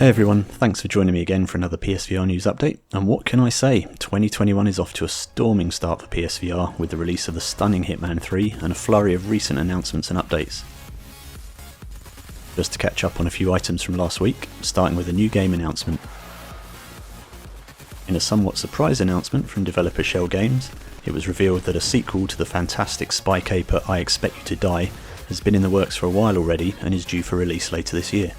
Hey everyone, thanks for joining me again for another PSVR news update, and what can I say, 2021 is off to a storming start for PSVR with the release of the stunning Hitman 3 and a flurry of recent announcements and updates. Just to catch up on a few items from last week, starting with a new game announcement. In a somewhat surprise announcement from developer Shell Games, it was revealed that a sequel to the fantastic spy caper I Expect You to Die has been in the works for a while already and is due for release later this year.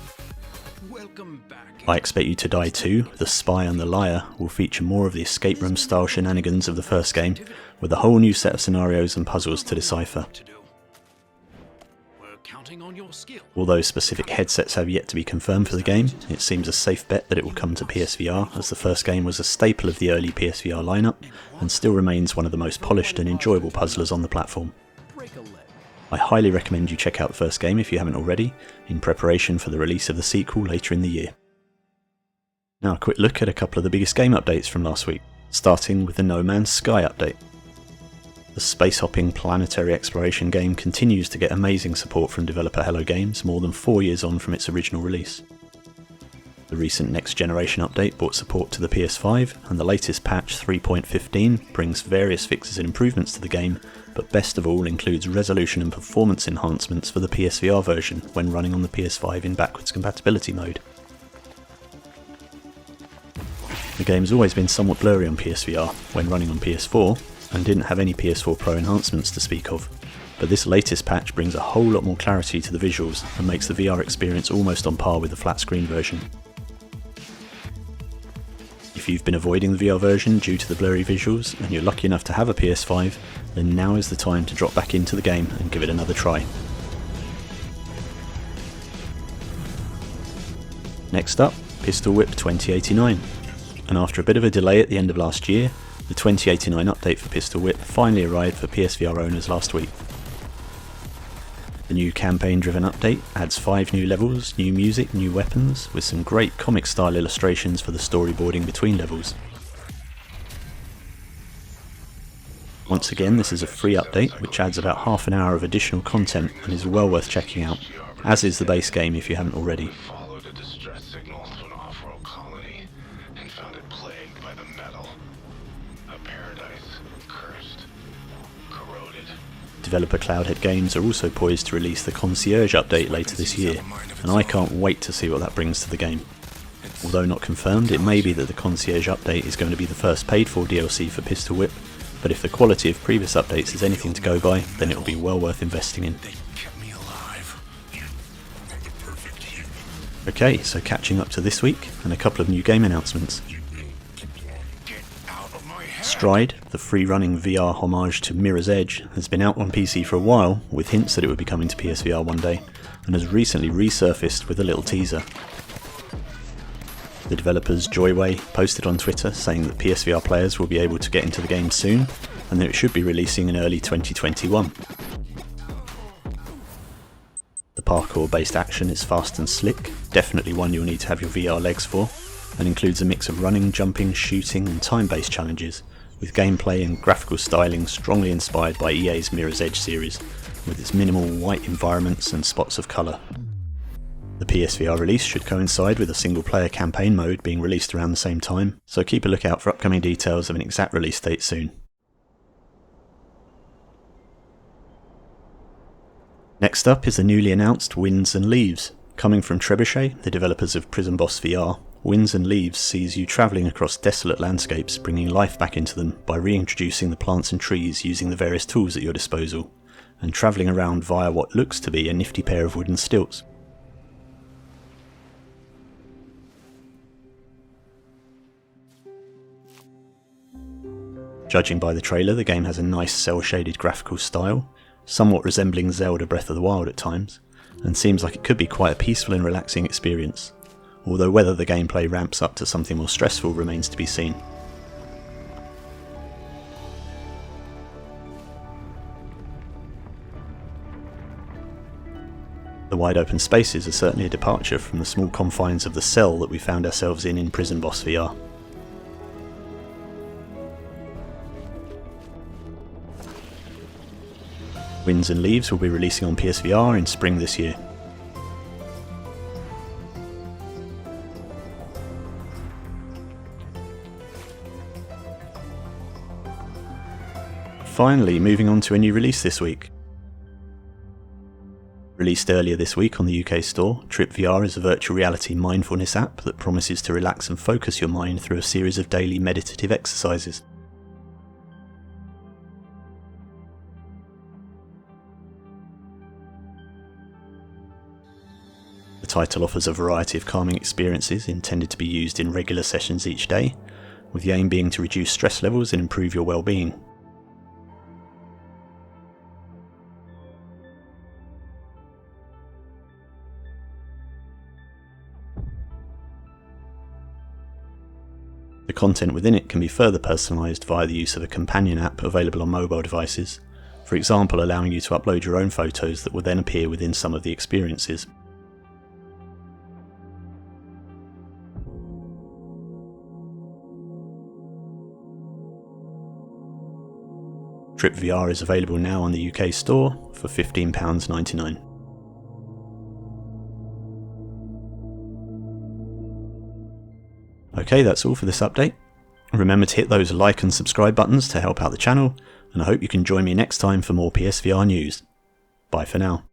I Expect You to Die 2, The Spy and the Liar, will feature more of the escape room style shenanigans of the first game, with a whole new set of scenarios and puzzles to decipher. Although specific headsets have yet to be confirmed for the game, it seems a safe bet that it will come to PSVR, as the first game was a staple of the early PSVR lineup, and still remains one of the most polished and enjoyable puzzlers on the platform. I highly recommend you check out the first game if you haven't already, in preparation for the release of the sequel later in the year. Now a quick look at a couple of the biggest game updates from last week, starting with the No Man's Sky update. The space-hopping planetary exploration game continues to get amazing support from developer Hello Games more than 4 years on from its original release. The recent next generation update brought support to the PS5, and the latest patch 3.15 brings various fixes and improvements to the game, but best of all includes resolution and performance enhancements for the PSVR version when running on the PS5 in backwards compatibility mode. The game's always been somewhat blurry on PSVR when running on PS4, and didn't have any PS4 Pro enhancements to speak of, but this latest patch brings a whole lot more clarity to the visuals and makes the VR experience almost on par with the flat screen version. If you've been avoiding the VR version due to the blurry visuals and you're lucky enough to have a PS5, then now is the time to drop back into the game and give it another try. Next up, Pistolwhip 2089. And after a bit of a delay at the end of last year, the 2089 update for Pistolwhip finally arrived for PSVR owners last week. The new campaign-driven update adds 5 new levels, new music, new weapons, with some great comic-style illustrations for the storyboarding between levels. Once again, this is a free update which adds about half an hour of additional content and is well worth checking out, as is the base game if you haven't already. Developer Cloudhead Games are also poised to release the Concierge update later this year, and I can't wait to see what that brings to the game. Although not confirmed, it may be that the Concierge update is going to be the first paid-for DLC for Pistolwhip, but if the quality of previous updates is anything to go by, then it will be well worth investing in. Okay, so catching up to this week, and a couple of new game announcements. Stride, the free-running VR homage to Mirror's Edge, has been out on PC for a while, with hints that it would be coming to PSVR one day, and has recently resurfaced with a little teaser. The developers Joyway posted on Twitter saying that PSVR players will be able to get into the game soon, and that it should be releasing in early 2021. The parkour-based action is fast and slick, definitely one you'll need to have your VR legs for, and includes a mix of running, jumping, shooting and time-based challenges, with gameplay and graphical styling strongly inspired by EA's Mirror's Edge series, with its minimal white environments and spots of colour. The PSVR release should coincide with a single-player campaign mode being released around the same time, so keep a lookout for upcoming details of an exact release date soon. Next up is the newly announced Winds and Leaves. Coming from Trebuchet, the developers of Prison Boss VR, Winds and Leaves sees you travelling across desolate landscapes, bringing life back into them by reintroducing the plants and trees using the various tools at your disposal, and travelling around via what looks to be a nifty pair of wooden stilts. Judging by the trailer, the game has a nice cel-shaded graphical style, somewhat resembling Zelda Breath of the Wild at times, and seems like it could be quite a peaceful and relaxing experience, although whether the gameplay ramps up to something more stressful remains to be seen. The wide open spaces are certainly a departure from the small confines of the cell that we found ourselves in Prison Boss VR. Winds and Leaves will be releasing on PSVR in spring this year. Finally, moving on to a new release this week. Released earlier this week on the UK store, TRIPP VR is a virtual reality mindfulness app that promises to relax and focus your mind through a series of daily meditative exercises. The title offers a variety of calming experiences intended to be used in regular sessions each day, with the aim being to reduce stress levels and improve your well-being. The content within it can be further personalised via the use of a companion app available on mobile devices, for example allowing you to upload your own photos that will then appear within some of the experiences. TRIPP VR is available now on the UK store for £15.99. Okay, that's all for this update. Remember to hit those like and subscribe buttons to help out the channel, and I hope you can join me next time for more PSVR news. Bye for now.